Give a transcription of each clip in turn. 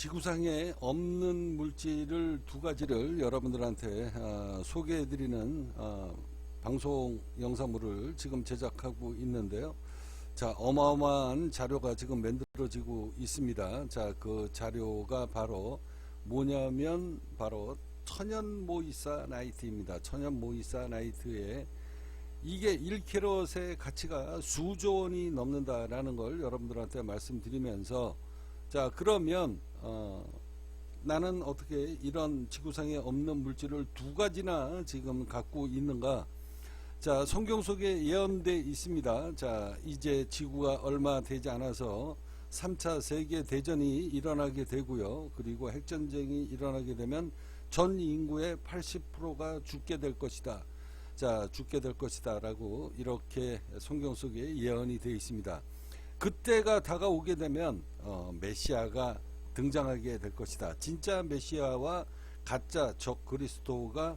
지구상에 없는 물질을 두 가지를 여러분들한테 소개해드리는 방송 영상물을 지금 제작하고 있는데요. 자, 어마어마한 자료가 지금 만들어지고 있습니다. 자, 그 자료가 바로 뭐냐면 바로 천연 모이사 나이트입니다. 천연 모이사 나이트에 이게 1캐럿의 가치가 수조 원이 넘는다라는 걸 여러분들한테 말씀드리면서, 자, 그러면 나는 어떻게 이런 지구상에 없는 물질을 두 가지나 지금 갖고 있는가? 자, 성경 속에 예언되어 있습니다. 자, 이제 지구가 얼마 되지 않아서 3차 세계대전이 일어나게 되고요. 그리고 핵전쟁이 일어나게 되면 전 인구의 80%가 죽게 될 것이다. 자, 죽게 될 것이다 라고 이렇게 성경 속에 예언이 되어 있습니다. 그때가 다가오게 되면 메시아가 등장하게 될 것이다. 진짜 메시아와 가짜 적 그리스도가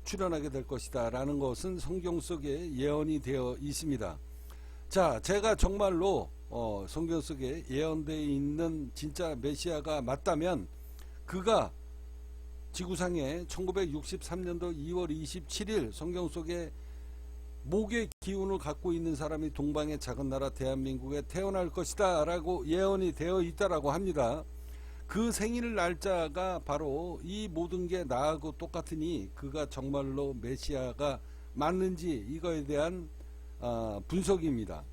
출현하게 될 것이다 라는 것은 성경 속에 예언이 되어 있습니다. 자, 제가 정말로 성경 속에 예언되어 있는 진짜 메시아가 맞다면 그가 지구상에 1963년도 2월 27일 성경 속에 목의 기운을 갖고 있는 사람이 동방의 작은 나라 대한민국에 태어날 것이다 라고 예언이 되어 있다라고 합니다. 그 생일 날짜가 바로 이 모든 게 나하고 똑같으니 그가 정말로 메시아가 맞는지 이거에 대한 분석입니다.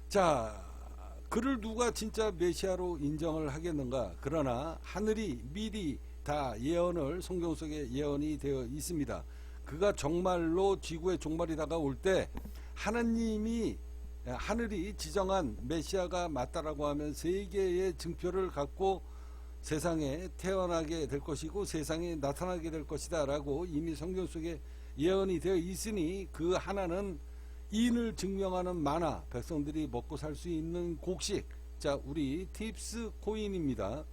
자, 그를 누가 진짜 메시아로 인정을 하겠는가? 그러나 하늘이 미리 다 예언을 성경 속에 예언이 되어 있습니다. 그가 정말로 지구의 종말이 다가올 때 하나님이 하늘이 지정한 메시아가 맞다라고 하면 세계의 증표를 갖고 세상에 태어나게 될 것이고 세상에 나타나게 될 것이다 라고 이미 성경 속에 예언이 되어 있으니 그 하나는 인을 증명하는 마나, 백성들이 먹고 살 수 있는 곡식, 자, 우리 팁스 코인입니다.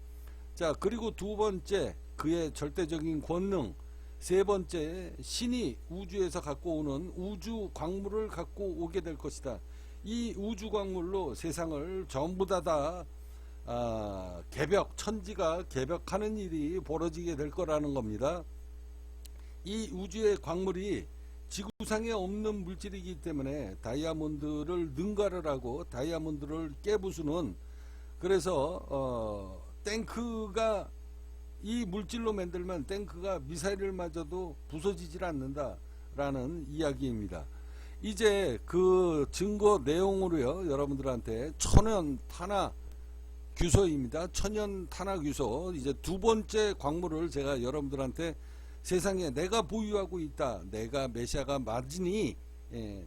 자, 그리고 두 번째 그의 절대적인 권능, 세 번째 신이 우주에서 갖고 오는 우주 광물을 갖고 오게 될 것이다. 이 우주 광물로 세상을 전부 다 개벽, 천지가 개벽하는 일이 벌어지게 될 거라는 겁니다. 이 우주의 광물이 지구상에 없는 물질이기 때문에 다이아몬드를 능가를 하고 다이아몬드를 깨부수는, 그래서 탱크가 이 물질로 만들면 탱크가 미사일을 맞아도 부서지질 않는다라는 이야기입니다. 이제 그 증거 내용으로요, 여러분들한테 천연 탄화 규소입니다. 천연 탄화 규소, 이제 두 번째 광물을 제가 여러분들한테 세상에 내가 보유하고 있다, 내가 메시아가 맞으니,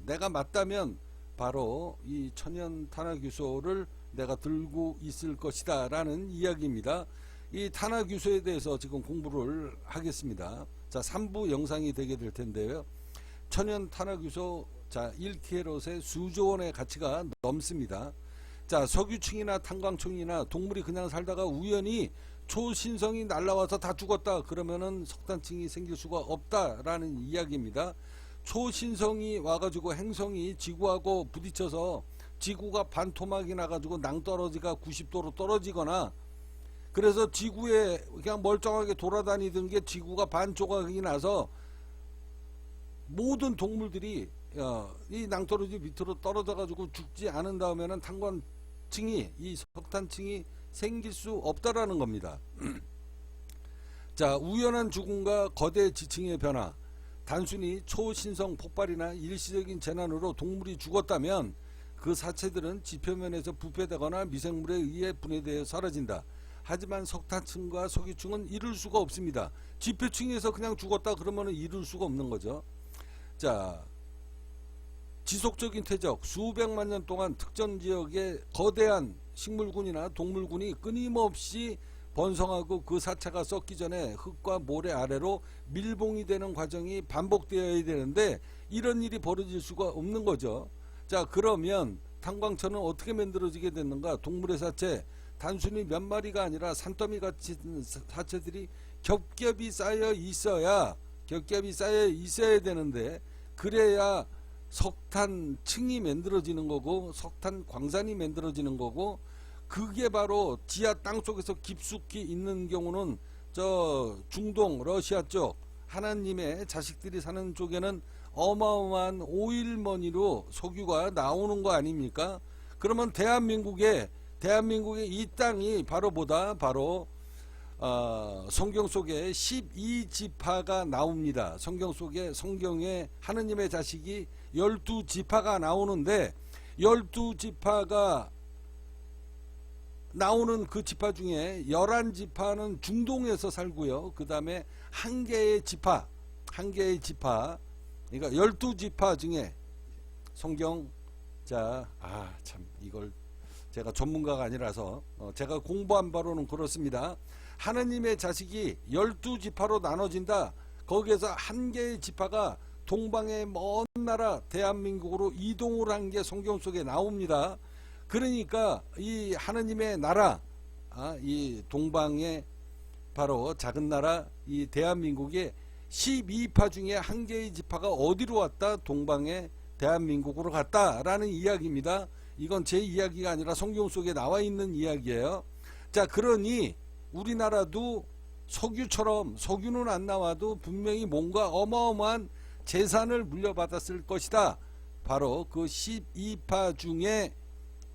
내가 맞다면 바로 이 천연 탄화 규소를 내가 들고 있을 것이다 라는 이야기입니다. 이 탄화 규소에 대해서 지금 공부를 하겠습니다. 자, 3부 영상이 되게 될 텐데요. 천연 탄화 규소, 자, 1캐럿의 수조 원의 가치가 넘습니다. 자, 석유층이나 탄광층이나 동물이 그냥 살다가 우연히 초신성이 날라와서 다 죽었다 그러면은 석탄층이 생길 수가 없다라는 이야기입니다. 초신성이 와가지고 행성이 지구하고 부딪혀서 지구가 반토막이 나가지고 낭떠러지가 90도로 떨어지거나, 그래서 지구에 그냥 멀쩡하게 돌아다니던 게 지구가 반조각이 나서 모든 동물들이 이 낭떠러지 밑으로 떨어져 가지고 죽지 않은 다음에는 탄광층이, 이 석탄층이 생길 수 없다라는 겁니다. 자, 우연한 죽음과 거대 지층의 변화, 단순히 초신성 폭발이나 일시적인 재난으로 동물이 죽었다면 그 사체들은 지표면에서 부패되거나 미생물에 의해 분해되어 사라진다. 하지만 석탄층과 석유층은 이룰 수가 없습니다. 지표층에서 그냥 죽었다 그러면 이룰 수가 없는 거죠. 자, 지속적인 퇴적, 수백만 년 동안 특정 지역에 거대한 식물군이나 동물군이 끊임없이 번성하고 그 사체가 썩기 전에 흙과 모래 아래로 밀봉이 되는 과정이 반복되어야 되는데 이런 일이 벌어질 수가 없는 거죠. 자, 그러면 탄광천은 어떻게 만들어지게 됐는가? 동물의 사체, 단순히 몇 마리가 아니라 산더미 같은 사체들이 겹겹이 쌓여 있어야 되는데, 그래야 석탄층이 만들어지는 거고 석탄 광산이 만들어지는 거고, 그게 바로 지하 땅속에서 깊숙이 있는 경우는 저 중동 러시아 쪽 하나님의 자식들이 사는 쪽에는 어마어마한 오일머니로 석유가 나오는 거 아닙니까? 그러면 대한민국의 이 땅이 바로 성경 속에 12지파가 나옵니다. 성경에 하느님의 자식이 12지파가 나오는데 12지파가 나오는 그 지파 중에 11지파는 중동에서 살고요. 그 다음에 한 개의 지파 그러니까 12지파 중에 성경 참 이걸 제가 전문가가 아니라서 제가 공부한 바로는 그렇습니다. 하느님의 자식이 12지파로 나눠진다. 거기에서 한 개의 지파가 동방의 먼 나라 대한민국으로 이동을 한 게 성경 속에 나옵니다. 그러니까 이 하느님의 나라, 이 동방의 바로 작은 나라 이 대한민국의 12파 중에 한 개의 지파가 어디로 왔다? 동방의 대한민국으로 갔다라는 이야기입니다. 이건 제 이야기가 아니라 성경 속에 나와 있는 이야기예요. 자, 그러니 우리나라도 석유는 안 나와도 분명히 뭔가 어마어마한 재산을 물려받았을 것이다. 바로 그 12파 중에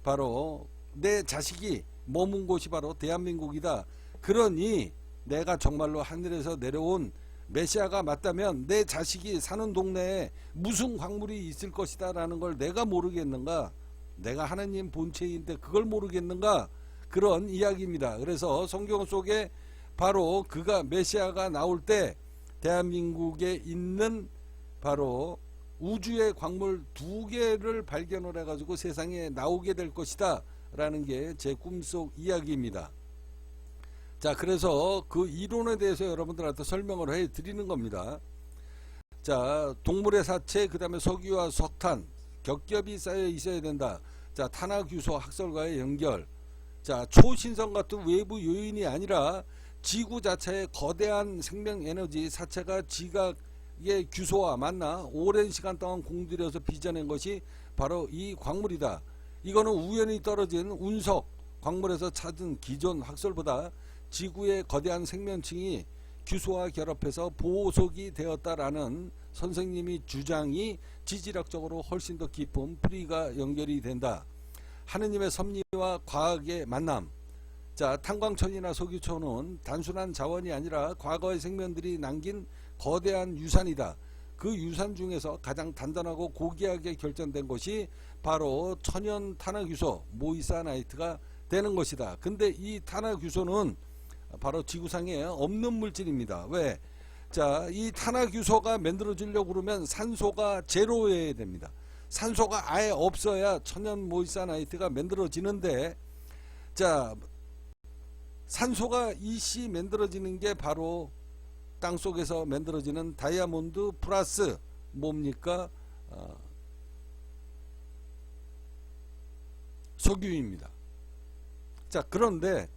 바로 내 자식이 머문 곳이 바로 대한민국이다. 그러니 내가 정말로 하늘에서 내려온 메시아가 맞다면 내 자식이 사는 동네에 무슨 광물이 있을 것이다 라는 걸 내가 모르겠는가? 내가 하나님 본체인데 그걸 모르겠는가? 그런 이야기입니다. 그래서 성경 속에 바로 그가 메시아가 나올 때 대한민국에 있는 바로 우주의 광물 2개를 발견을 해가지고 세상에 나오게 될 것이다 라는 게 제 꿈속 이야기입니다. 자, 그래서 그 이론에 대해서 여러분들한테 설명을 해 드리는 겁니다. 자, 동물의 사체, 그 다음에 석유와 석탄 겹겹이 쌓여 있어야 된다. 자, 탄화규소 학설과의 연결. 자, 초신성 같은 외부 요인이 아니라 지구 자체의 거대한 생명에너지 사체가 지각의 규소와 만나 오랜 시간 동안 공들여서 빚어낸 것이 바로 이 광물이다. 이거는 우연히 떨어진 운석 광물에서 찾은 기존 학설보다 지구의 거대한 생명층이 규소와 결합해서 보석이 되었다라는 선생님이 주장이 지질학적으로 훨씬 더 깊은 풀이가 연결이 된다. 하느님의 섭리와 과학의 만남. 자, 탄광천이나 석유천은 단순한 자원이 아니라 과거의 생명들이 남긴 거대한 유산이다. 그 유산 중에서 가장 단단하고 고귀하게 결정된 것이 바로 천연 탄화규소 모이사나이트가 되는 것이다. 근데 이 탄화규소는 바로 지구상에 없는 물질입니다. 왜? 자, 이 탄화규소가 만들어지려고 그러면 산소가 제로여야 됩니다. 산소가 아예 없어야 천연 모이사나이트가 만들어지는데, 자, 산소가 이씨 만들어지는 게 바로 땅속에서 만들어지는 다이아몬드 플러스 뭡니까? 석유입니다. 자, 그런데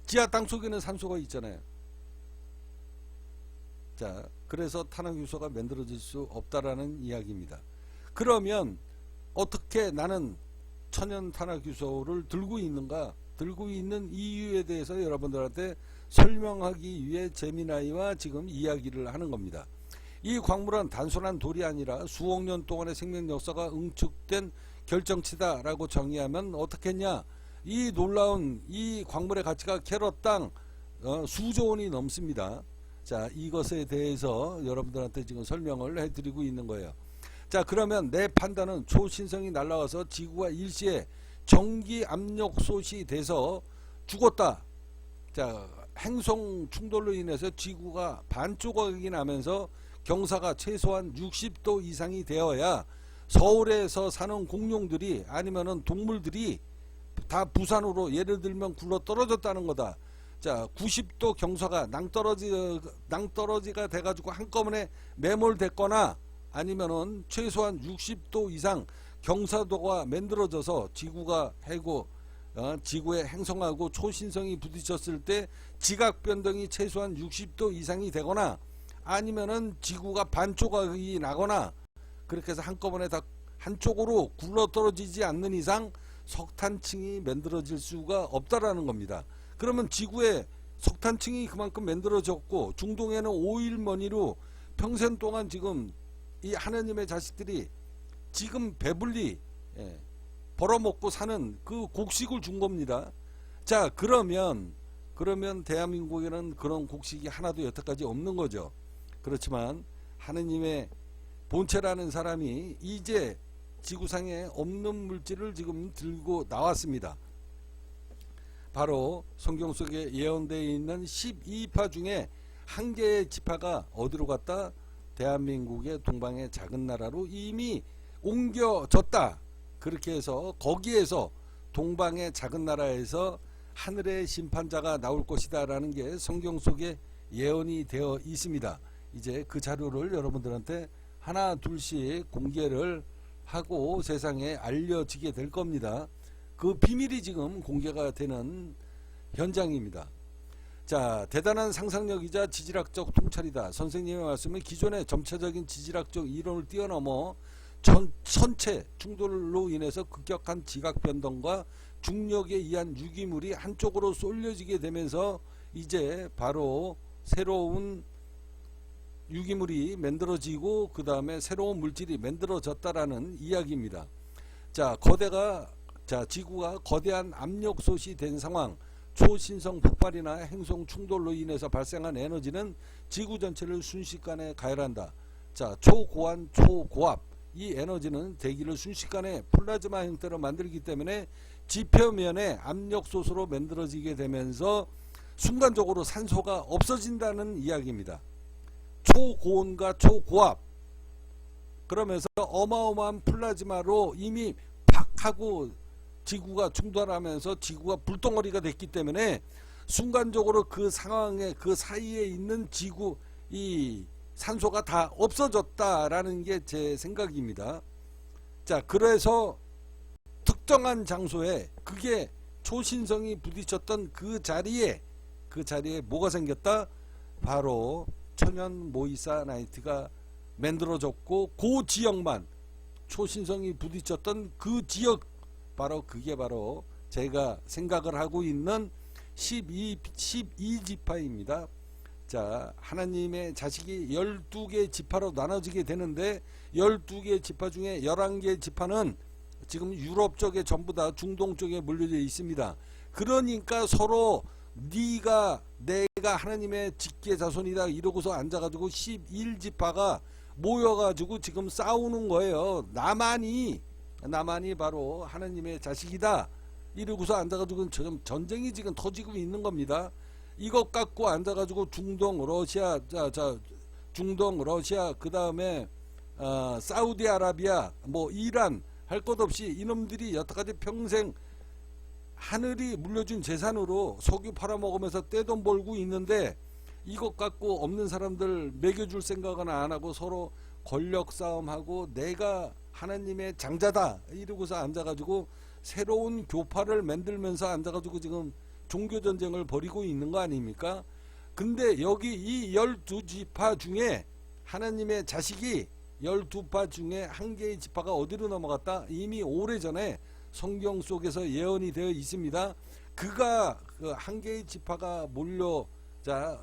지하 땅속에는 산소가 있잖아요. 자, 그래서 탄화규소가 만들어질 수 없다라는 이야기입니다. 그러면 어떻게 나는 천연 탄화규소를 들고 있는가? 들고 있는 이유에 대해서 여러분들한테 설명하기 위해 제미나이와 지금 이야기를 하는 겁니다. 이 광물은 단순한 돌이 아니라 수억 년 동안의 생명 역사가 응축된 결정치다라고 정의하면 어떻겠냐? 이 놀라운 이 광물의 가치가 캐럿 땅 수조 원이 넘습니다. 자, 이것에 대해서 여러분들한테 지금 설명을 해드리고 있는 거예요. 자, 그러면 내 판단은 초신성이 날아와서 지구가 일시에 전기 압력 솥이 돼서 죽었다. 자, 행성 충돌로 인해서 지구가 반조각이 나면서 경사가 최소한 60도 이상이 되어야 서울에서 사는 공룡들이 아니면은 동물들이 다 부산으로 예를 들면 굴러 떨어졌다는 거다. 자, 90도 경사가 낭떠러지가 돼가지고 한꺼번에 매몰됐거나 아니면은 최소한 60도 이상 경사도가 만들어져서 지구가 해고 지구의 행성하고 초신성이 부딪혔을 때 지각 변동이 최소한 60도 이상이 되거나 아니면은 지구가 반조각이 나거나 그렇게 해서 한꺼번에 다 한쪽으로 굴러 떨어지지 않는 이상 석탄층이 만들어질 수가 없다라는 겁니다. 그러면 지구에 석탄층이 그만큼 만들어졌고 중동에는 오일머니로 평생 동안 지금 이 하느님의 자식들이 지금 배불리 벌어먹고 사는 그 곡식을 준 겁니다. 자, 그러면 대한민국에는 그런 곡식이 하나도 여태까지 없는 거죠. 그렇지만 하느님의 본체라는 사람이 이제 지구상에 없는 물질을 지금 들고 나왔습니다. 바로 성경 속에 예언되어 있는 12파 중에 한 개의 지파가 어디로 갔다? 대한민국의 동방의 작은 나라로 이미 옮겨졌다. 그렇게 해서 거기에서 동방의 작은 나라에서 하늘의 심판자가 나올 것이다 라는 게 성경 속에 예언이 되어 있습니다. 이제 그 자료를 여러분들한테 하나 둘씩 공개를 하고 세상에 알려지게 될 겁니다. 그 비밀이 지금 공개가 되는 현장입니다. 자, 대단한 상상력이자 지질학적 통찰이다. 선생님의 말씀은 기존의 점차적인 지질학적 이론을 뛰어넘어 선체 충돌로 인해서 급격한 지각 변동과 중력에 의한 유기물이 한쪽으로 쏠려지게 되면서 이제 바로 새로운 유기물이 만들어지고 그 다음에 새로운 물질이 만들어졌다라는 이야기입니다. 자, 지구가 거대한 압력솥이 된 상황, 초신성 폭발이나 행성 충돌로 인해서 발생한 에너지는 지구 전체를 순식간에 가열한다. 자, 초고한 초고압, 이 에너지는 대기를 순식간에 플라즈마 형태로 만들기 때문에 지표면의 압력솥으로 만들어지게 되면서 순간적으로 산소가 없어진다는 이야기입니다. 초고온과 초고압, 그러면서 어마어마한 플라즈마로 이미 팍 하고 지구가 충돌하면서 지구가 불덩어리가 됐기 때문에 순간적으로 그 상황에 그 사이에 있는 지구 이 산소가 다 없어졌다라는 게 제 생각입니다. 자, 그래서 특정한 장소에 그게 초신성이 부딪혔던 그 자리에 뭐가 생겼다? 바로 천연 모이사나이트가 만들어졌고 그 지역만 초신성이 부딪혔던 그 지역 그게 바로 제가 생각을 하고 있는 12지파입니다. 자, 하나님의 자식이 12개 지파로 나눠지게 되는데 12개 지파 중에 11개 지파는 지금 유럽 쪽에 전부 다 중동 쪽에 몰려져 있습니다. 그러니까 서로 네가 내가 하나님의 직계 자손이다 이러고서 앉아가지고 11지파가 모여가지고 지금 싸우는 거예요. 나만이 바로 하나님의 자식이다 이러고서 앉아가지고 지금 전쟁이 지금 터지고 있는 겁니다. 이것 갖고 앉아가지고 중동 러시아 그 다음에 사우디아라비아 뭐 이란 할 것 없이 이놈들이 여태까지 평생 하늘이 물려준 재산으로 석유 팔아먹으면서 떼돈 벌고 있는데 이것 갖고 없는 사람들 먹여줄 생각은 안 하고 서로 권력 싸움하고 내가 하나님의 장자다 이러고서 앉아가지고 새로운 교파를 만들면서 앉아가지고 지금 종교전쟁을 벌이고 있는 거 아닙니까? 근데 여기 이 12지파 중에 하나님의 자식이 12파 중에 한 개의 지파가 어디로 넘어갔다? 이미 오래전에 성경 속에서 예언이 되어 있습니다. 그가 그 한 개의 지파가 몰려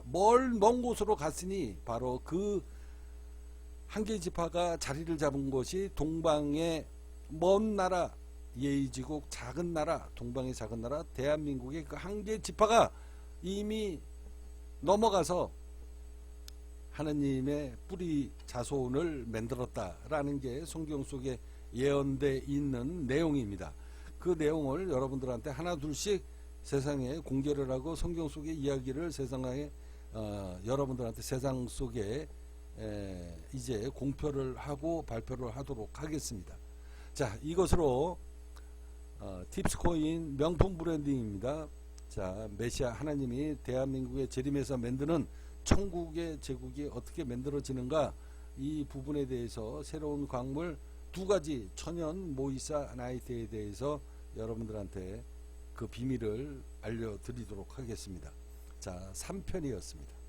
먼 곳으로 갔으니 바로 그 한 개의 지파가 자리를 잡은 것이 동방의 먼 나라 예의지국 작은 나라 동방의 작은 나라 대한민국의 그 한 개의 지파가 이미 넘어가서 하나님의 뿌리 자손을 만들었다라는 게 성경 속에 예언되어 있는 내용입니다. 그 내용을 여러분들한테 하나 둘씩 세상에 공개를 하고 성경 속의 이야기를 세상에 여러분들한테 세상 속에 이제 공표를 하고 발표를 하도록 하겠습니다. 자, 이것으로 팁스코인 명품 브랜딩입니다. 자, 메시아 하나님이 대한민국의 재림에서 만드는 천국의 제국이 어떻게 만들어지는가 이 부분에 대해서 새로운 광물 두 가지 천연 모이사나이트에 대해서 여러분들한테 그 비밀을 알려드리도록 하겠습니다. 자, 3편이었습니다.